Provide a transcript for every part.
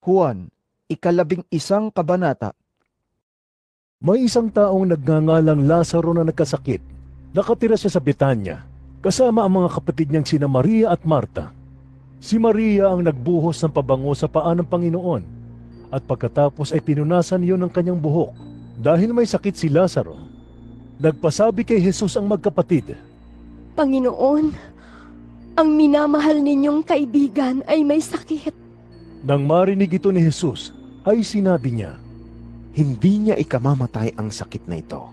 Juan, 11 kabanata. May isang taong nagngangalang Lazaro na nagkasakit. Nakatira siya sa Betanya, kasama ang mga kapatid niyang sina Maria at Marta. Si Maria ang nagbuhos ng pabango sa paa ng Panginoon, at pagkatapos ay pinunasan iyon ng kanyang buhok. Dahil may sakit si Lazaro, nagpasabi kay Jesus ang magkapatid, Panginoon, ang minamahal ninyong kaibigan ay may sakit. Nang marinig ito ni Jesus, ay sinabi niya, Hindi niya ikamamatay ang sakit na ito.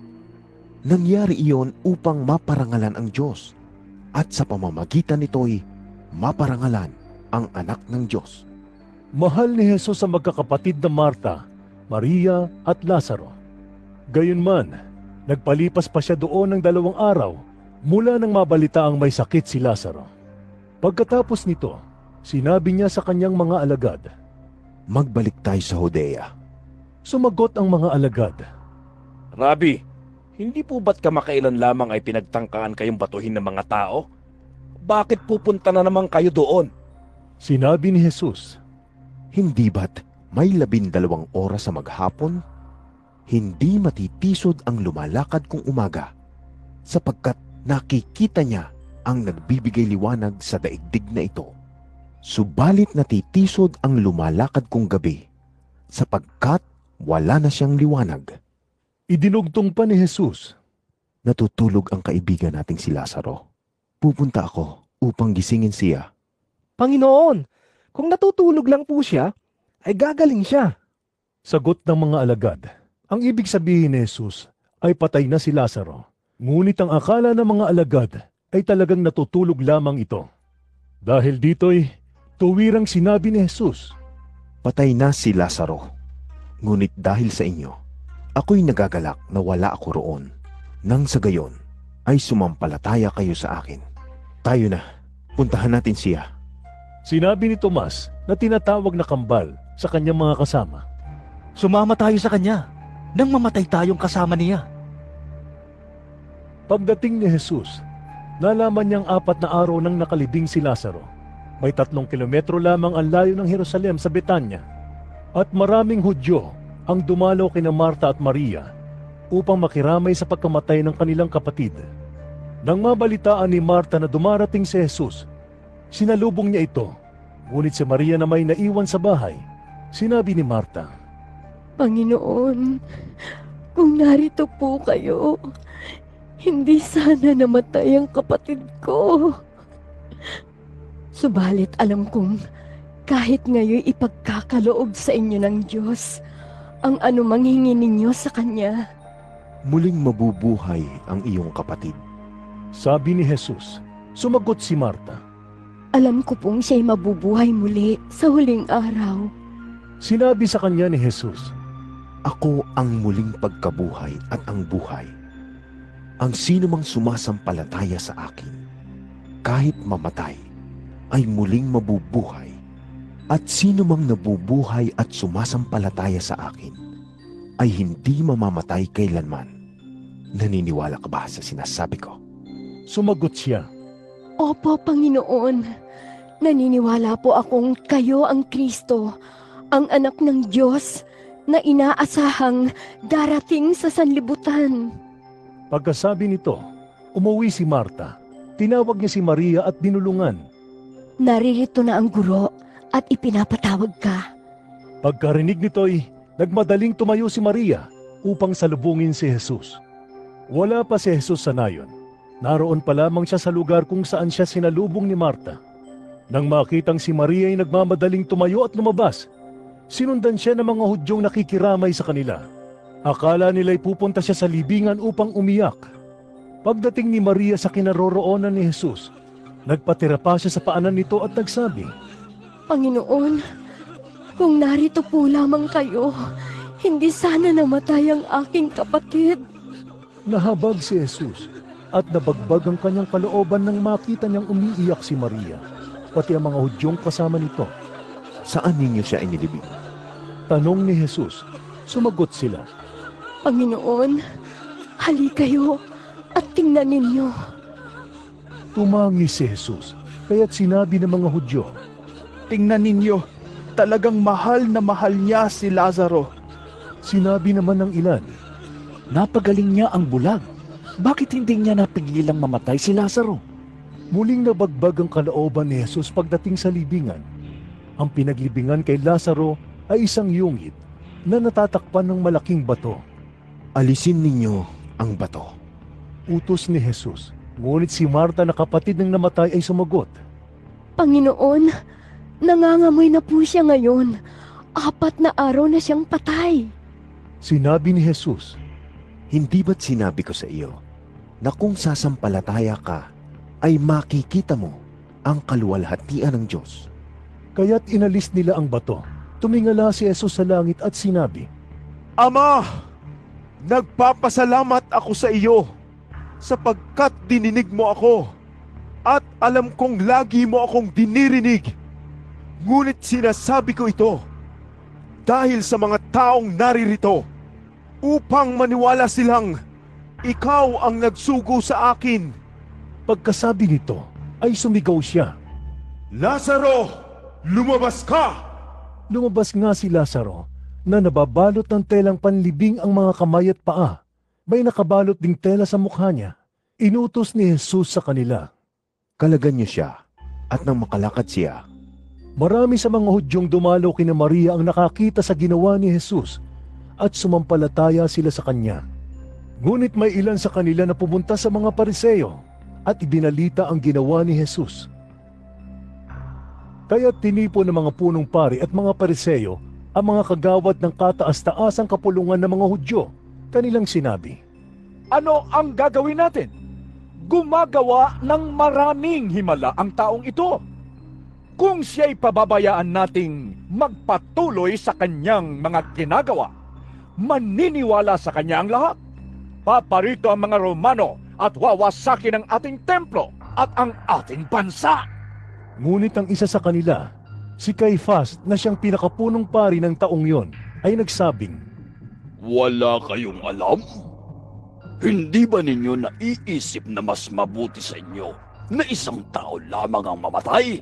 Nangyari iyon upang maparangalan ang Diyos, at sa pamamagitan nito'y maparangalan ang anak ng Diyos. mahal ni Jesus ang magkakapatid na Marta, Maria at Lazaro. Gayunman, nagpalipas pa siya doon ng 2 araw mula nang mabalita ang may sakit si Lazaro. Pagkatapos nito, sinabi niya sa kanyang mga alagad. Magbalik tayo sa Judea. Sumagot ang mga alagad. Rabi, hindi po ba't kamakailan lamang ay pinagtangkaan kayong batuhin ng mga tao? Bakit pupunta na naman kayo doon? Sinabi ni Jesus, Hindi ba't may 12 oras sa maghapon? Hindi matitisod ang lumalakad kung umaga, sapagkat nakikita niya ang nagbibigay liwanag sa daigdig na ito. Subalit natitisod ang lumalakad kung gabi, sapagkat wala na siyang liwanag. idinugtong pa ni Jesus. Natutulog ang kaibigan nating si Lazaro. Pupunta ako upang gisingin siya. Panginoon, kung natutulog lang po siya, ay gagaling siya. Sagot ng mga alagad. Ang ibig sabihin ni Jesus ay patay na si Lazaro. Ngunit ang akala ng mga alagad ay talagang natutulog lamang ito. Dahil dito'y tuwirang sinabi ni Jesus, Patay na si Lazaro. Ngunit dahil sa inyo, ako'y nagagalak na wala ako roon. Nang sa gayon, ay sumampalataya kayo sa akin. Tayo na, puntahan natin siya. Sinabi ni Tomas na tinatawag na kambal sa kanyang mga kasama. Sumama tayo sa kanya nang mamatay tayong kasama niya. Pagdating ni Jesus, nalaman niyang 4 na araw nang nakalibing si Lazaro. May 3 kilometro lamang ang layo ng Jerusalem sa Betanya. At maraming Hudyo ang dumalo kina Marta at Maria upang makiramay sa pagkamatay ng kanilang kapatid. Nang mabalitaan ni Marta na dumarating si Jesus, sinalubong niya ito. Ngunit si Maria na may naiwan sa bahay, sinabi ni Marta, Panginoon, kung narito po kayo, hindi sana namatay ang kapatid ko. Subalit alam kong kahit ngayon ipagkakaloob sa inyo ng Diyos ang anumang hingi ninyo sa Kanya. Muling mabubuhay ang iyong kapatid. sabi ni Jesus. Sumagot si Marta. Alam ko pong siya'y mabubuhay muli sa huling araw. Sinabi sa kanya ni Jesus, Ako ang muling pagkabuhay at ang buhay. Ang sino mang sumasampalataya sa akin, kahit mamatay, ay muling mabubuhay. At sino mang nabubuhay at sumasampalataya sa akin, ay hindi mamamatay kailanman. Naniniwala ka ba sa sinasabi ko? sumagot siya. Opo, Panginoon. Naniniwala po akong kayo ang Kristo, ang anak ng Diyos na inaasahang darating sa sanlibutan. Pagkasabi nito, umuwi si Marta. Tinawag niya si Maria at binulungan. Naririto na ang guro at ipinapatawag ka. Pagkarinig nito'y nagmadaling tumayo si Maria upang salubungin si Jesus. Wala pa si Jesus sa nayon. Naroon pa lamang siya sa lugar kung saan siya sinalubong ni Marta. Nang makitang si Maria ay nagmamadaling tumayo at lumabas, sinundan siya ng mga Hudyong nakikiramay sa kanila. Akala nila'y pupunta siya sa libingan upang umiyak. Pagdating ni Maria sa kinaroroonan ni Jesus, nagpatira pa siya sa paanan nito at nagsabi, Panginoon, kung narito po lamang kayo, hindi sana namatay ang aking kapatid. Nahabag si Jesus at nabagbag ang kanyang kalooban nang makita niyang umiiyak si Maria, pati ang mga Hudyong kasama nito. Saan ninyo siya inilibing? Tanong ni Jesus, sumagot sila, Panginoon, hali kayo at tingnan ninyo. Tumangi si Jesus, kaya't sinabi ng mga Hudyo, Tingnan ninyo, talagang mahal na mahal niya si Lazaro. Sinabi naman ng ilan, Napagaling niya ang bulag. Bakit hindi niya napigilang mamatay si Lazaro? muling nabagbag ang kalooban ni Jesus pagdating sa libingan. Ang pinaglibingan kay Lazaro ay isang yungit na natatakpan ng malaking bato. Alisin ninyo ang bato. Utos ni Jesus. Ngunit si Marta na kapatid ng namatay ay sumagot. Panginoon, nangangamoy na po siya ngayon. 4 na araw na siyang patay. Sinabi ni Jesus, Hindi ba't sinabi ko sa iyo na kung sasampalataya ka, ay makikita mo ang kaluwalhatian ng Diyos? kaya't inalis nila ang bato. Tumingala si Jesus sa langit at sinabi, Ama, nagpapasalamat ako sa iyo sapagkat dininig mo ako at alam kong lagi mo akong dinirinig. Ngunit sinasabi ko ito dahil sa mga taong naririto upang maniwala silang ikaw ang nagsugo sa akin. Pagkasabi nito ay sumigaw siya. Lazaro, lumabas ka! Lumabas nga si Lazaro na nababalot ng telang panlibing ang mga kamay at paa. May nakabalot ding tela sa mukha niya. Inutos ni Jesus sa kanila. Kalagan niyo siya, at nang makalakad siya, Marami sa mga Hudyong dumalaw kina Maria ang nakakita sa ginawa ni Jesus at sumampalataya sila sa kanya. Ngunit may ilan sa kanila na pumunta sa mga Pariseo at ibinalita ang ginawa ni Jesus. Kaya tinipon ng mga punong pari at mga Pariseo ang mga kagawad ng kataas-taasang kapulungan ng mga Hudyo. Kanilang sinabi, Ano ang gagawin natin? Gumagawa ng maraming himala ang taong ito. Kung siya'y pababayaan nating magpatuloy sa kanyang mga ginagawa, maniniwala sa kanya ang lahat. Paparito ang mga Romano at wawasakin ang ating templo at ang ating bansa. Ngunit ang isa sa kanila, si Caifás na siyang pinakapunong pari ng taong yon, ay nagsabing, Wala kayong alam? Hindi ba ninyo naiisip na mas mabuti sa inyo na isang tao lamang ang mamatay?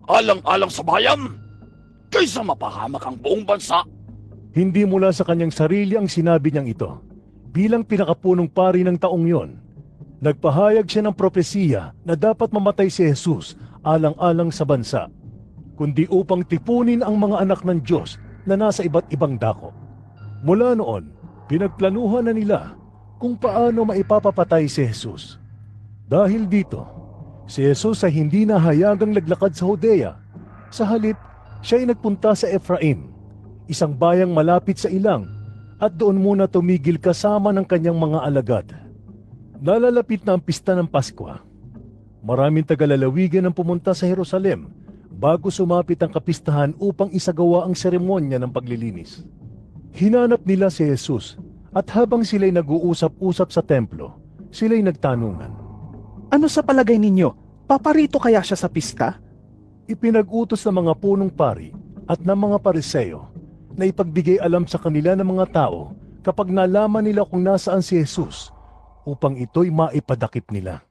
Alang-alang sa bayan? Kaysa mapahamak ang buong bansa? Hindi mula sa kanyang sarili ang sinabi niyang ito. Bilang pinakapunong pari ng taong yon, nagpahayag siya ng propesiya na dapat mamatay si Jesus alang-alang sa bansa, kundi upang tipunin ang mga anak ng Diyos na nasa iba't ibang dako. Mula noon, pinagplanuhan na nila kung paano maipapapatay si Jesus. Dahil dito, si Jesus ay hindi nahayagang naglakad sa Judea. Sa halip, siya ay nagpunta sa Ephraim, isang bayang malapit sa ilang, at doon muna tumigil kasama ng kanyang mga alagad. Nalalapit na ang pista ng Paskwa. Maraming tagalalawigan ang pumunta sa Jerusalem bago sumapit ang kapistahan upang isagawa ang seremonya ng paglilinis. Hinanap nila si Jesus at habang sila'y nag-uusap-usap sa templo, sila'y nagtanungan. Ano sa palagay ninyo? Paparito kaya siya sa pista? Ipinag-utos ng mga punong pari at ng mga Pariseo na ipagbigay alam sa kanila ng mga tao kapag nalaman nila kung nasaan si Jesus upang ito'y maipadakip nila.